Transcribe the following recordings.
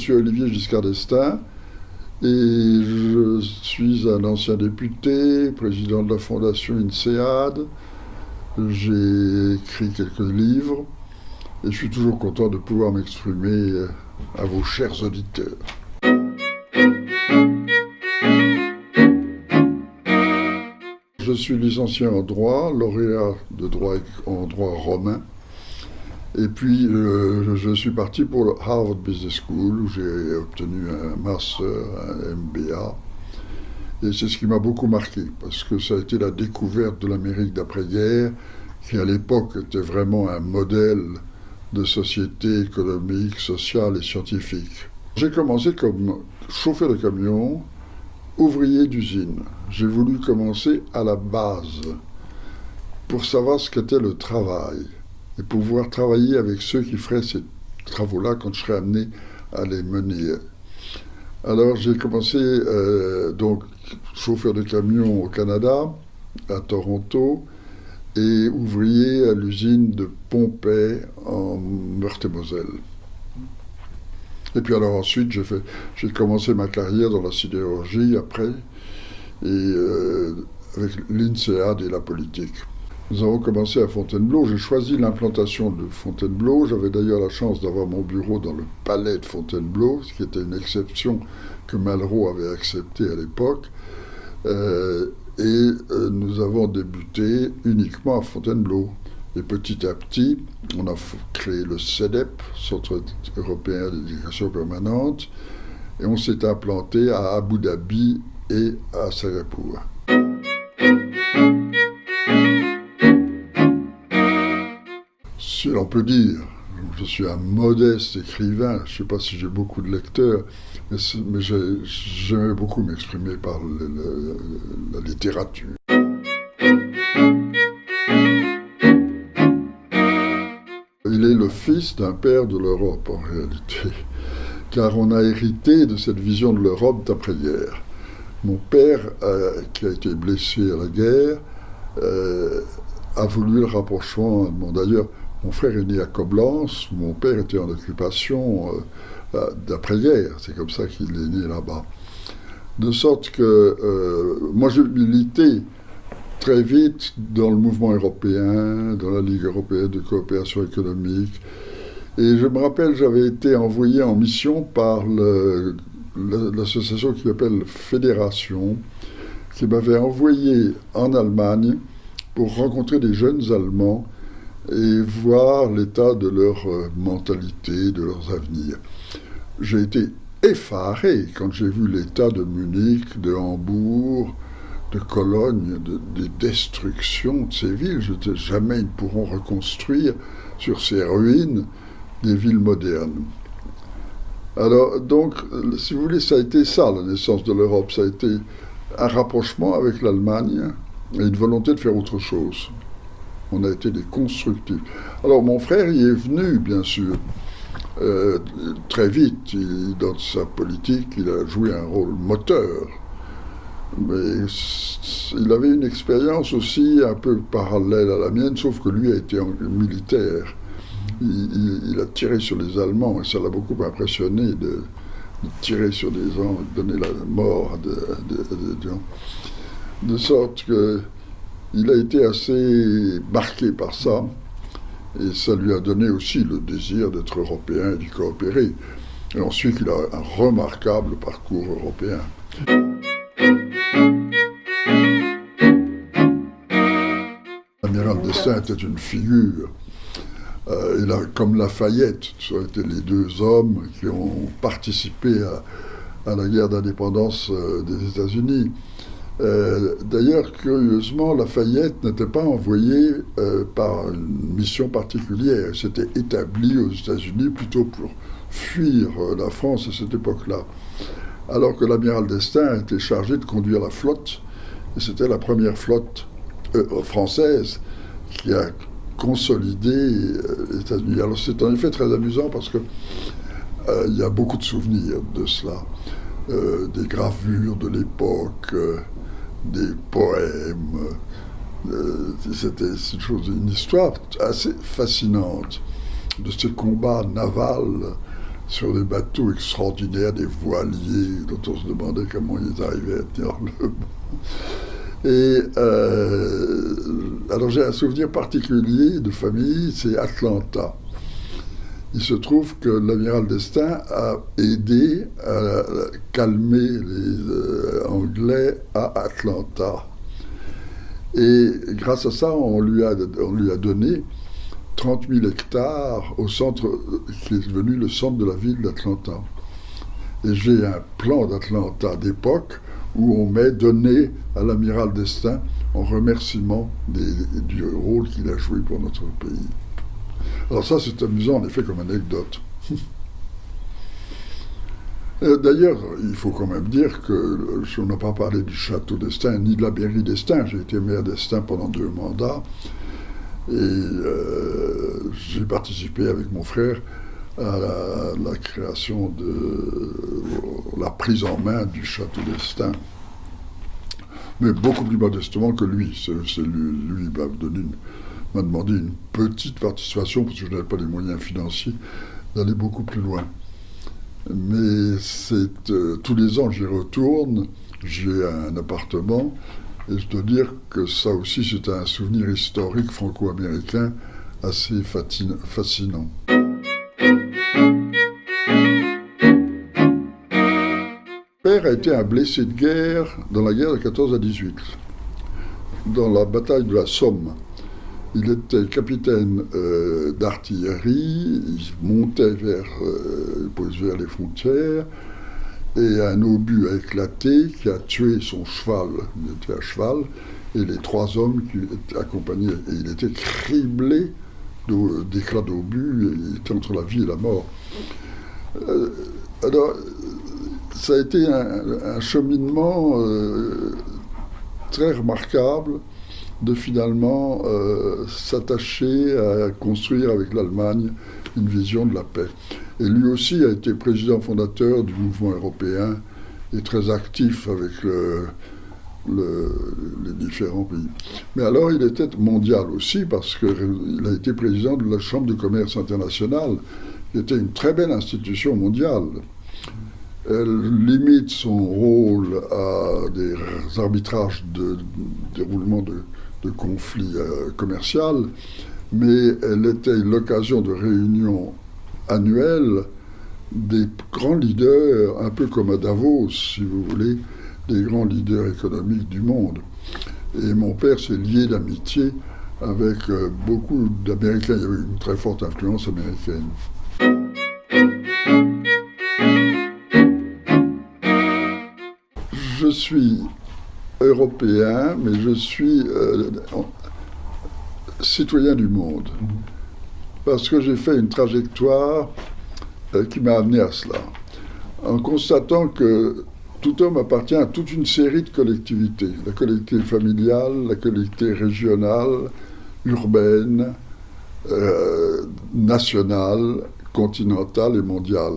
Je suis Olivier Giscard d'Estaing et je suis un ancien député, président de la fondation INSEAD. J'ai écrit quelques livres et je suis toujours content de pouvoir m'exprimer à vos chers auditeurs. Je suis licencié en droit, lauréat de droit en droit romain. Et puis, je suis parti pour le Harvard Business School, où j'ai obtenu un master, un MBA. Et c'est ce qui m'a beaucoup marqué, parce que ça a été la découverte de l'Amérique d'après-guerre, qui à l'époque était vraiment un modèle de société économique, sociale et scientifique. J'ai commencé comme chauffeur de camion, ouvrier d'usine. J'ai voulu commencer à la base, pour savoir ce qu'était le travail. Et pouvoir travailler avec ceux qui feraient ces travaux-là quand je serais amené à les mener. Alors j'ai commencé donc chauffeur de camion au Canada, à Toronto, et ouvrier à l'usine de Pompey en Meurthe-et-Moselle. Et puis alors ensuite j'ai commencé ma carrière dans la sidérurgie après, et avec l'INSEAD et la politique. Nous avons commencé à Fontainebleau. J'ai choisi l'implantation de Fontainebleau. J'avais d'ailleurs la chance d'avoir mon bureau dans le palais de Fontainebleau, ce qui était une exception que Malraux avait acceptée à l'époque. Nous avons débuté uniquement à Fontainebleau. Et petit à petit, on a créé le CEDEP, Centre européen d'éducation permanente, et on s'est implanté à Abu Dhabi et à Singapour. Si l'on peut dire, je suis un modeste écrivain, je ne sais pas si j'ai beaucoup de lecteurs, mais j'aimais beaucoup m'exprimer par la littérature. Il est le fils d'un père de l'Europe en réalité, car on a hérité de cette vision de l'Europe d'après-guerre. Mon père, qui a été blessé à la guerre, a voulu le rapprochement allemand. D'ailleurs, mon frère est né à Coblence, mon père était en occupation d'après-guerre, c'est comme ça qu'il est né là-bas. De sorte que moi j'ai milité très vite dans le mouvement européen, dans la Ligue européenne de coopération économique. Et je me rappelle, j'avais été envoyé en mission par l'association qui s'appelle Fédération, qui m'avait envoyé en Allemagne pour rencontrer des jeunes Allemands et voir l'état de leur mentalité, de leurs avenirs. J'ai été effaré quand j'ai vu l'état de Munich, de Hambourg, de Cologne, des destructions de ces villes. Je disais, jamais ils ne pourront reconstruire sur ces ruines des villes modernes. Alors, donc, si vous voulez, ça a été ça, la naissance de l'Europe. Ça a été un rapprochement avec l'Allemagne et une volonté de faire autre chose. On a été des constructifs. Alors mon frère y est venu, bien sûr, très vite. Dans sa politique, il a joué un rôle moteur. Mais il avait une expérience aussi un peu parallèle à la mienne, sauf que lui a été militaire. Il a tiré sur les Allemands, et ça l'a beaucoup impressionné de tirer sur des gens, de donner la mort à des gens. De sorte que il a été assez marqué par ça, et ça lui a donné aussi le désir d'être européen et d'y coopérer. Et ensuite, il a un remarquable parcours européen. L'amiral d'Estaing était une figure. Comme Lafayette, ça a été les deux hommes qui ont participé à la guerre d'indépendance des États-Unis. D'ailleurs, curieusement, Lafayette n'était pas envoyé par une mission particulière. Il s'était établi aux États-Unis plutôt pour fuir la France à cette époque-là. Alors que l'amiral d'Estaing était chargé de conduire la flotte, et c'était la première flotte française qui a consolidé les États-Unis. Alors c'est en effet très amusant parce que il y a beaucoup de souvenirs de cela, des gravures de l'époque, des poèmes. C'était une histoire assez fascinante de ce combat naval sur des bateaux extraordinaires, des voiliers, dont on se demandait comment ils arrivaient à tenir le vent. Et alors j'ai un souvenir particulier de famille, c'est Atlanta. Il se trouve que l'amiral d'Estaing a aidé à calmer les Anglais à Atlanta. Et grâce à ça, on lui a donné 30 000 hectares au centre, qui est devenu le centre de la ville d'Atlanta. Et j'ai un plan d'Atlanta d'époque où on m'est donné à l'amiral d'Estaing en remerciement du rôle qu'il a joué pour notre pays. Alors ça, c'est amusant, en effet, comme anecdote. D'ailleurs, il faut quand même dire que on n'a pas parlé du château d'Estaing ni de la mairie d'Estaing. J'ai été maire d'Estaing pendant 2 mandats et j'ai participé avec mon frère à la création de la prise en main du château d'Estaing. Mais beaucoup plus modestement que lui. Lui m'a demandé une petite participation parce que je n'avais pas les moyens financiers d'aller beaucoup plus loin. Mais tous les ans j'y retourne, j'ai un appartement et je dois dire que ça aussi c'est un souvenir historique franco-américain assez fascinant. Mon père a été un blessé de guerre dans la guerre de 14 à 18, dans la bataille de la Somme. Il était capitaine d'artillerie, il montait vers les frontières, et un obus a éclaté qui a tué son cheval. Il était à cheval, et les 3 hommes qui accompagnaient, et il était criblé d'éclats d'obus, il était entre la vie et la mort. Alors, ça a été un cheminement très remarquable de finalement s'attacher à construire avec l'Allemagne une vision de la paix. Et lui aussi a été président fondateur du mouvement européen et très actif avec les différents pays. Mais alors il était mondial aussi parce qu'il a été président de la Chambre de commerce internationale, qui était une très belle institution mondiale. Elle limite son rôle à des arbitrages de déroulement de conflits commerciaux, mais elle était l'occasion de réunions annuelles des grands leaders, un peu comme à Davos, si vous voulez, des grands leaders économiques du monde. Et mon père s'est lié d'amitié avec beaucoup d'Américains. Il y avait une très forte influence américaine. Je suis européen, mais je suis citoyen du monde. Parce que j'ai fait une trajectoire qui m'a amené à cela. En constatant que tout homme appartient à toute une série de collectivités. La collectivité familiale, la collectivité régionale, urbaine, nationale, continentale et mondiale.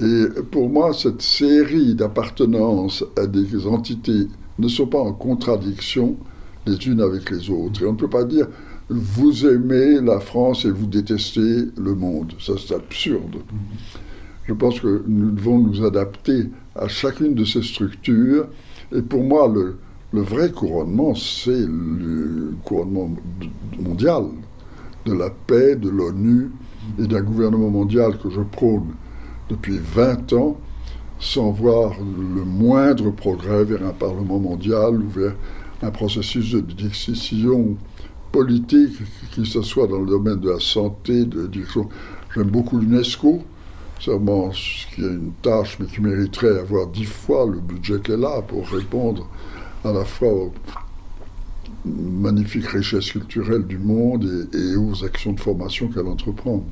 Et pour moi, cette série d'appartenances à des entités ne sont pas en contradiction les unes avec les autres. Et on ne peut pas dire « vous aimez la France et vous détestez le monde ». Ça, c'est absurde. Je pense que nous devons nous adapter à chacune de ces structures. Et pour moi, le vrai couronnement, c'est le couronnement mondial, de la paix, de l'ONU et d'un gouvernement mondial que je prône depuis 20 ans, sans voir le moindre progrès vers un Parlement mondial ou vers un processus de décision politique, qu'il ce soit dans le domaine de la santé, de direction. J'aime beaucoup l'UNESCO, sûrement qui a une tâche, mais qui mériterait avoir 10 fois le budget qu'elle a pour répondre à la fois aux magnifiques richesses culturelles du monde et aux actions de formation qu'elle entreprend.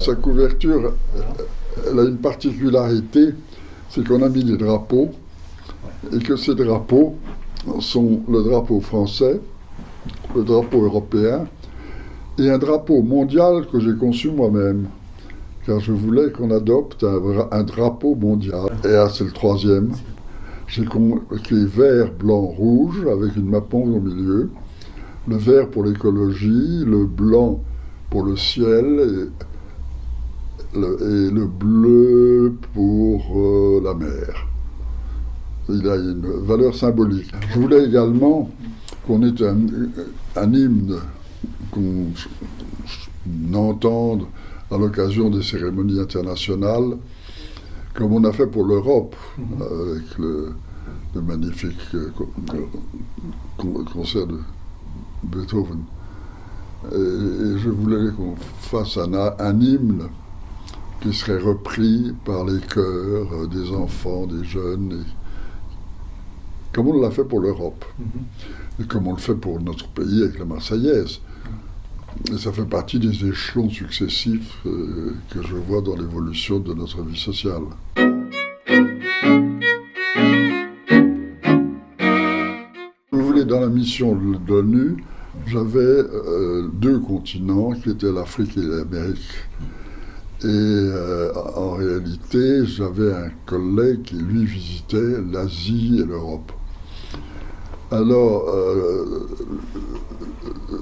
Sa couverture, elle a une particularité, c'est qu'on a mis des drapeaux, et que ces drapeaux sont le drapeau français, le drapeau européen, et un drapeau mondial que j'ai conçu moi-même, car je voulais qu'on adopte un drapeau mondial. Et là, c'est le 3e, qui est vert, blanc, rouge, avec une mapon au milieu. Le vert pour l'écologie, le blanc pour le ciel et le bleu pour la mer. Il a une valeur symbolique. Je voulais également qu'on ait un hymne qu'on entende à l'occasion des cérémonies internationales, comme on a fait pour l'Europe, avec le magnifique concert de Beethoven. Et je voulais qu'on fasse un hymne qui serait repris par les chœurs des enfants, des jeunes, comme on l'a fait pour l'Europe, et comme on le fait pour notre pays avec la Marseillaise. Et ça fait partie des échelons successifs que je vois dans l'évolution de notre vie sociale. Vous voulez, dans la mission de l'ONU, j'avais 2 continents qui étaient l'Afrique et l'Amérique. Et en réalité, j'avais un collègue qui, lui, visitait l'Asie et l'Europe. Alors,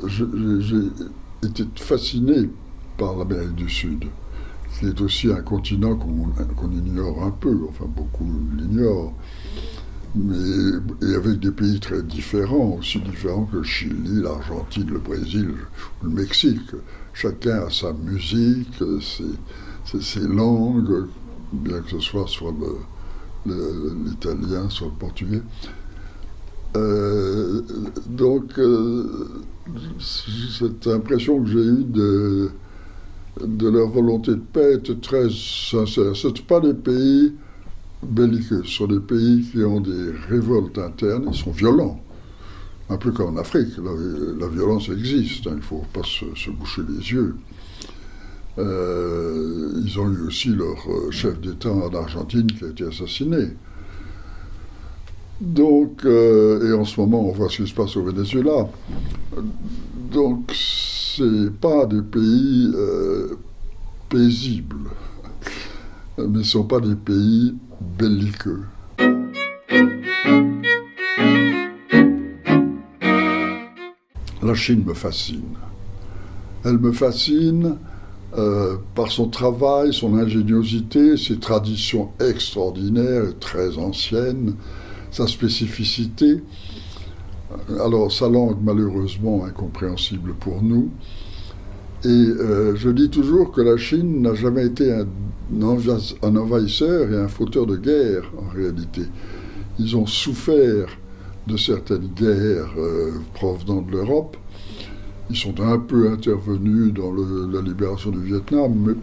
j'ai été fasciné par l'Amérique du Sud, qui est aussi un continent qu'on ignore un peu, enfin beaucoup l'ignorent, et avec des pays très différents, aussi différents que le Chili, l'Argentine, le Brésil, le Mexique. Chacun a sa musique, ses langues, bien que ce soit l'italien, soit le portugais. Donc, cette impression que j'ai eue de leur volonté de paix était très sincère. Ce ne sont pas des pays belliqueux, ce sont des pays qui ont des révoltes internes, ils sont violents. Un peu comme en Afrique, la violence existe, il ne faut pas se boucher les yeux. Ils ont eu aussi leur chef d'État en Argentine qui a été assassiné. Donc, et en ce moment, on voit ce qui se passe au Venezuela. Donc, ce n'est pas des pays paisibles, mais ce ne sont pas des pays belliqueux. La Chine me fascine. Elle me fascine par son travail, son ingéniosité, ses traditions extraordinaires et très anciennes, sa spécificité. Alors, sa langue, malheureusement, incompréhensible pour nous. Et je dis toujours que la Chine n'a jamais été un envahisseur et un fauteur de guerre, en réalité. Ils ont souffert de certaines guerres provenant de l'Europe. Ils sont un peu intervenus dans la libération du Vietnam, mais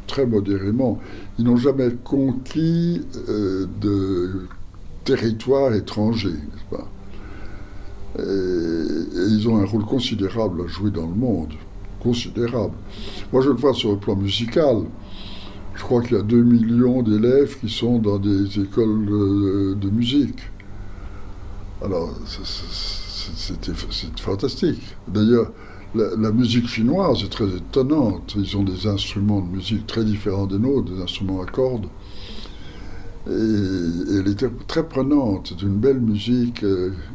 très modérément. Ils n'ont jamais conquis de territoire étranger, n'est-ce pas ? Et ils ont un rôle considérable à jouer dans le monde. Considérable. Moi, je le vois sur le plan musical. Je crois qu'il y a 2 millions d'élèves qui sont dans des écoles de musique. Alors, c'est fantastique. D'ailleurs, la musique chinoise est très étonnante. Ils ont des instruments de musique très différents des nôtres, des instruments à cordes. Et elle est très prenante. C'est une belle musique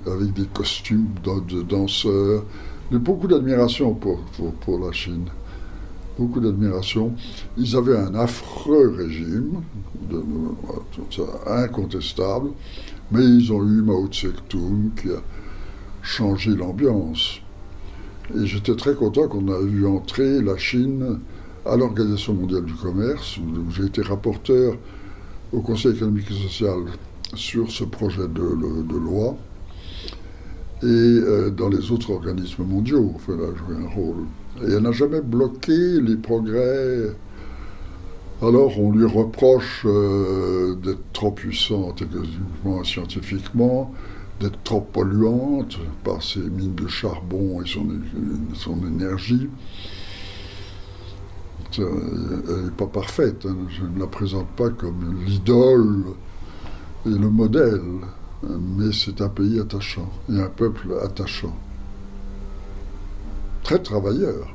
avec des costumes de danseurs. J'ai beaucoup d'admiration pour la Chine. Beaucoup d'admiration. Ils avaient un affreux régime, incontestable, mais ils ont eu Mao Tse-tung qui a changé l'ambiance. Et j'étais très content qu'on a vu entrer la Chine à l'Organisation mondiale du commerce, où j'ai été rapporteur au Conseil économique et social sur ce projet de loi. Et dans les autres organismes mondiaux, enfin, elle a joué un rôle. Et elle n'a jamais bloqué les progrès. Alors on lui reproche d'être trop puissante technologiquement et scientifiquement, d'être trop polluante par ses mines de charbon et son énergie. Elle n'est pas parfaite, hein. Je ne la présente pas comme l'idole et le modèle, mais c'est un pays attachant et un peuple attachant. Très travailleur.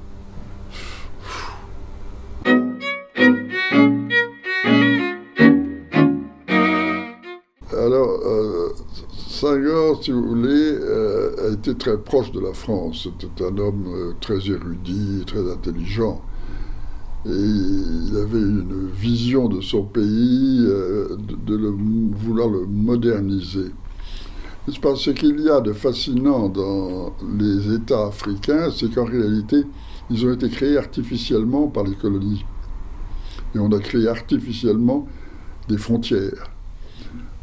Alors, Senghor, si vous voulez, a été très proche de la France. C'était un homme très érudit, très intelligent. Et il avait une vision de son pays, vouloir le moderniser. Ce qu'il y a de fascinant dans les États africains, c'est qu'en réalité, ils ont été créés artificiellement par les colonies. Et on a créé artificiellement des frontières.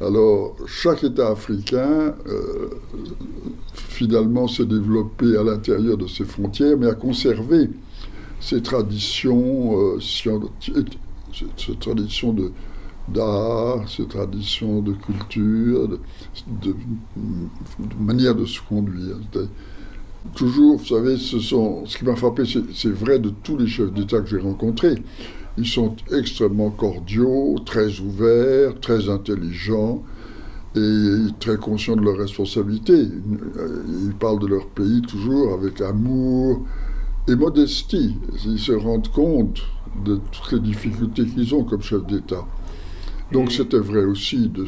Alors, chaque État africain, finalement, s'est développé à l'intérieur de ses frontières, mais a conservé ses traditions scientifiques, ses traditions d'art, ses traditions de culture, de manière de se conduire. Toujours, vous savez, ce qui m'a frappé, c'est vrai de tous les chefs d'État que j'ai rencontrés. Ils sont extrêmement cordiaux, très ouverts, très intelligents et très conscients de leurs responsabilités. Ils parlent de leur pays toujours avec amour et modestie. Ils se rendent compte de toutes les difficultés qu'ils ont comme chefs d'État. Donc c'était vrai aussi de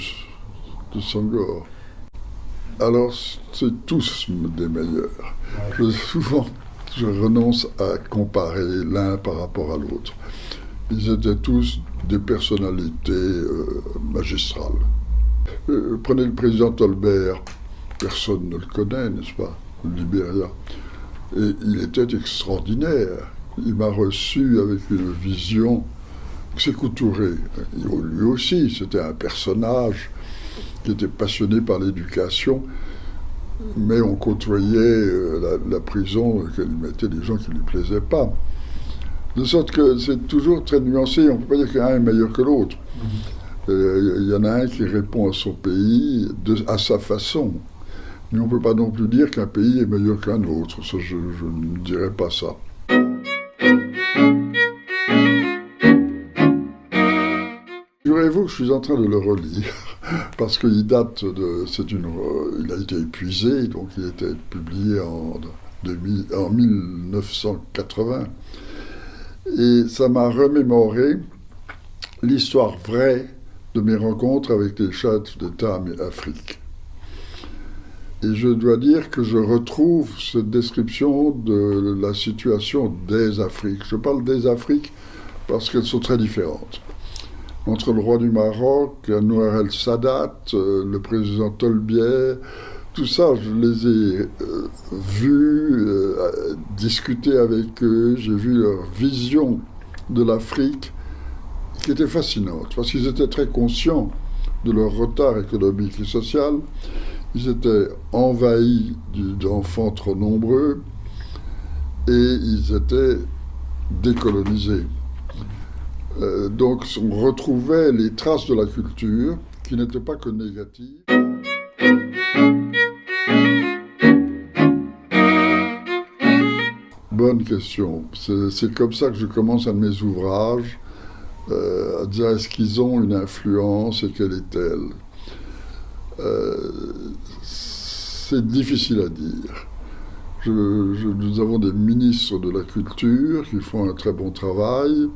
Senghor. Alors, c'est tous des meilleurs. Souvent, je renonce à comparer l'un par rapport à l'autre. Ils étaient tous des personnalités magistrales. Prenez le président Tolbert, personne ne le connaît, n'est-ce pas, le Libéria. Et il était extraordinaire. Il m'a reçu avec une vision. Sékou Touré, lui aussi, c'était un personnage qui était passionné par l'éducation, mais on côtoyait la prison, qu'elle mettait des gens qui ne lui plaisaient pas. De sorte que c'est toujours très nuancé, on ne peut pas dire qu'un est meilleur que l'autre. Il y en a un qui répond à son pays à sa façon. Mais on ne peut pas non plus dire qu'un pays est meilleur qu'un autre. Ça, je ne dirais pas ça. Figurez-vous que je suis en train de le relire, parce qu'il date de... il a été épuisé, donc il a été publié en 1980. Et ça m'a remémoré l'histoire vraie de mes rencontres avec les chefs d'État d'Afrique. Et je dois dire que je retrouve cette description de la situation des Afriques. Je parle des Afriques parce qu'elles sont très différentes. Entre le roi du Maroc, Anwar el-Sadat, le président Tolbier, tout ça, je les ai vus, discuter avec eux, j'ai vu leur vision de l'Afrique qui était fascinante, parce qu'ils étaient très conscients de leur retard économique et social. Ils étaient envahis d'enfants trop nombreux et ils étaient décolonisés. Donc on retrouvait les traces de la culture qui n'étaient pas que négatives. Bonne question. C'est comme ça que je commence un de mes ouvrages, à dire est-ce qu'ils ont une influence et quelle est-elle. C'est difficile à dire. Nous avons des ministres de la culture qui font un très bon travail.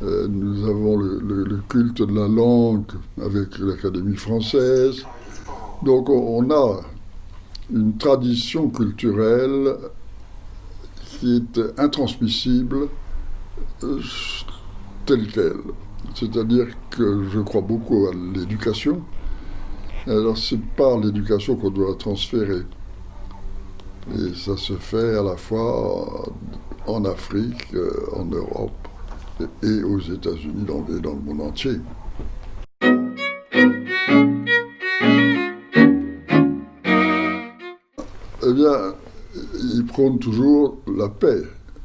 Nous avons le culte de la langue avec l'Académie française. Donc on a une tradition culturelle qui est intransmissible telle qu'elle. C'est-à-dire que je crois beaucoup à l'éducation. Alors c'est par l'éducation qu'on doit la transférer. Et ça se fait à la fois en Afrique, en Europe et aux États-Unis et dans le monde entier. Eh bien, ils prônent toujours la paix.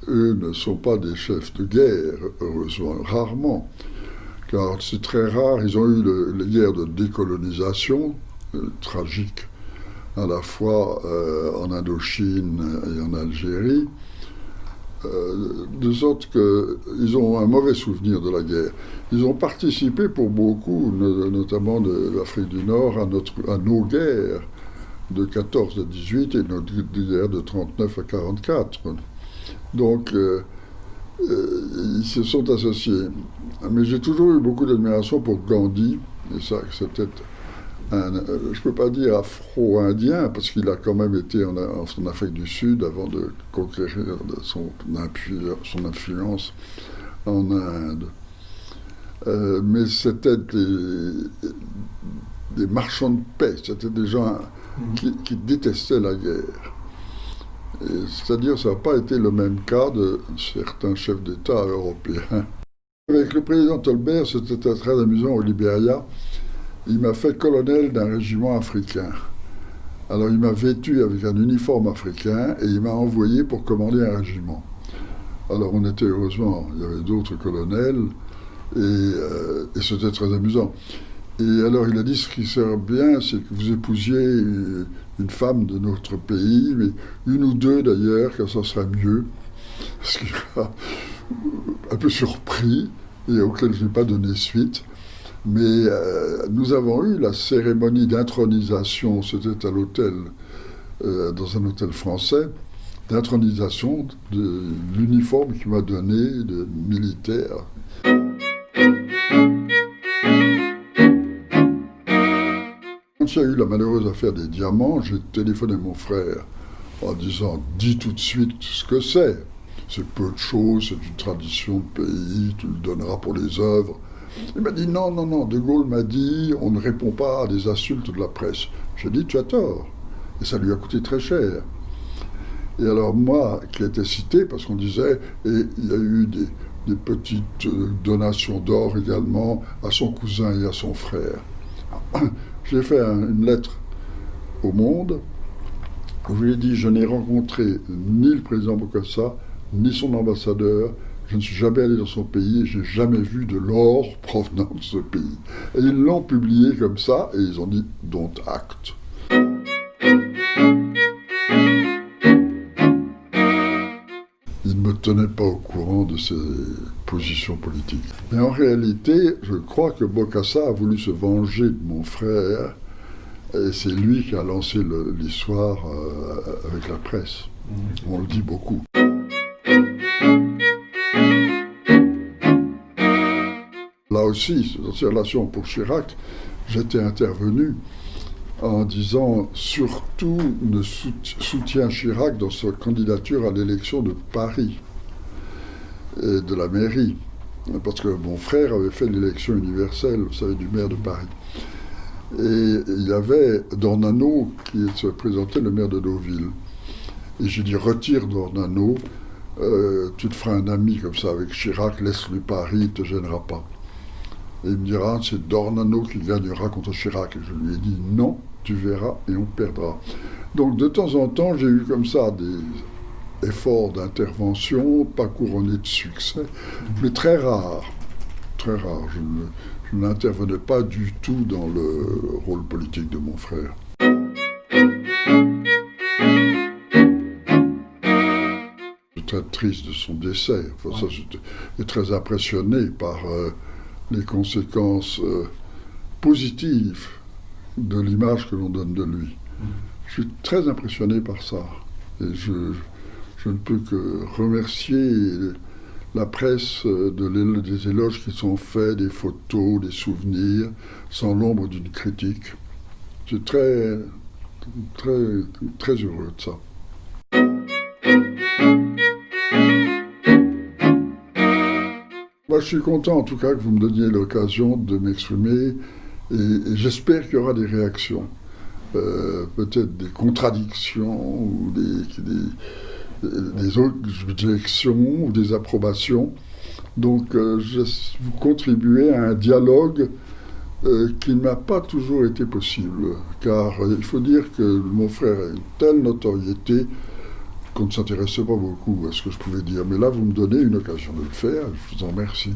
Eux ne sont pas des chefs de guerre, heureusement, rarement. Car c'est très rare, ils ont eu les guerres de décolonisation, tragiques, à la fois en Indochine et en Algérie, de sorte qu'ils ont un mauvais souvenir de la guerre. Ils ont participé pour beaucoup, notamment de l'Afrique du Nord, à nos guerres de 14 à 18 et notre guerre de 39 à 44. Donc, ils se sont associés. Mais j'ai toujours eu beaucoup d'admiration pour Gandhi, et ça, c'est peut-être je ne peux pas dire afro-indien, parce qu'il a quand même été en Afrique du Sud avant de conquérir son influence en Inde. Mais c'était des marchands de paix, c'était des gens qui détestaient la guerre. C'est-à-dire, ça n'a pas été le même cas de certains chefs d'État européens. Avec le président Tolbert, c'était très amusant au Libéria. Il m'a fait colonel d'un régiment africain. Alors il m'a vêtu avec un uniforme africain et il m'a envoyé pour commander un régiment. Alors on était heureusement, il y avait d'autres colonels et c'était très amusant. Et alors il a dit, ce qui serait bien, c'est que vous épousiez une femme de notre pays, mais une ou deux d'ailleurs, car ça serait mieux. Ce qui m'a un peu surpris et auquel je n'ai pas donné suite. Mais nous avons eu la cérémonie d'intronisation, c'était à l'hôtel, dans un hôtel français, d'intronisation de l'uniforme qu'il m'a donné de militaire. Quand il y a eu la malheureuse affaire des diamants, j'ai téléphoné à mon frère en disant « Dis tout de suite ce que c'est. C'est peu de choses, c'est une tradition de pays, tu le donneras pour les œuvres. » Il m'a dit « Non, non, non, De Gaulle m'a dit on ne répond pas à des insultes de la presse. » J'ai dit « Tu as tort. » Et ça lui a coûté très cher. Et alors moi, qui étais cité, parce qu'on disait, et il y a eu des petites donations d'or également à son cousin et à son frère. J'ai fait une lettre au Monde où je lui ai dit je n'ai rencontré ni le président Bokassa, ni son ambassadeur, je ne suis jamais allé dans son pays et je n'ai jamais vu de l'or provenant de ce pays. Et ils l'ont publié comme ça et ils ont dit don't act. Il ne me tenait pas au courant de ses positions politiques. Mais en réalité, je crois que Bokassa a voulu se venger de mon frère et c'est lui qui a lancé l'histoire avec la presse. On le dit beaucoup. Là aussi, dans ces relations pour Chirac, j'étais intervenu en disant surtout ne soutient Chirac dans sa candidature à l'élection de Paris et de la mairie. Parce que mon frère avait fait l'élection universelle, vous savez, du maire de Paris. Et il y avait Dornano qui se présentait le maire de Deauville. Et j'ai dit retire Dornano, tu te feras un ami comme ça avec Chirac, laisse-lui Paris, il ne te gênera pas. Et il me dira, c'est Dornano qui gagnera contre Chirac. Et je lui ai dit, non, tu verras et on perdra. Donc de temps en temps, j'ai eu comme ça des efforts d'intervention, pas couronnés de succès, mais très rares. Très rares. Je n'intervenais pas du tout dans le rôle politique de mon frère. Je suis très triste de son décès. Enfin, ça, j'étais très impressionné par les conséquences positives de l'image que l'on donne de lui. Je suis très impressionné par ça. Et je ne peux que remercier la presse des éloges qui sont faits, des photos, des souvenirs, sans l'ombre d'une critique. Je suis très, très, très heureux de ça. Moi, je suis content en tout cas que vous me donniez l'occasion de m'exprimer et j'espère qu'il y aura des réactions. Peut-être des contradictions ou des objections ou des approbations. Donc, vous contribuez à un dialogue qui n'a pas toujours été possible. Car il faut dire que mon frère a une telle notoriété qu'on ne s'intéressait pas beaucoup à ce que je pouvais dire. Mais là, vous me donnez une occasion de le faire, je vous en remercie.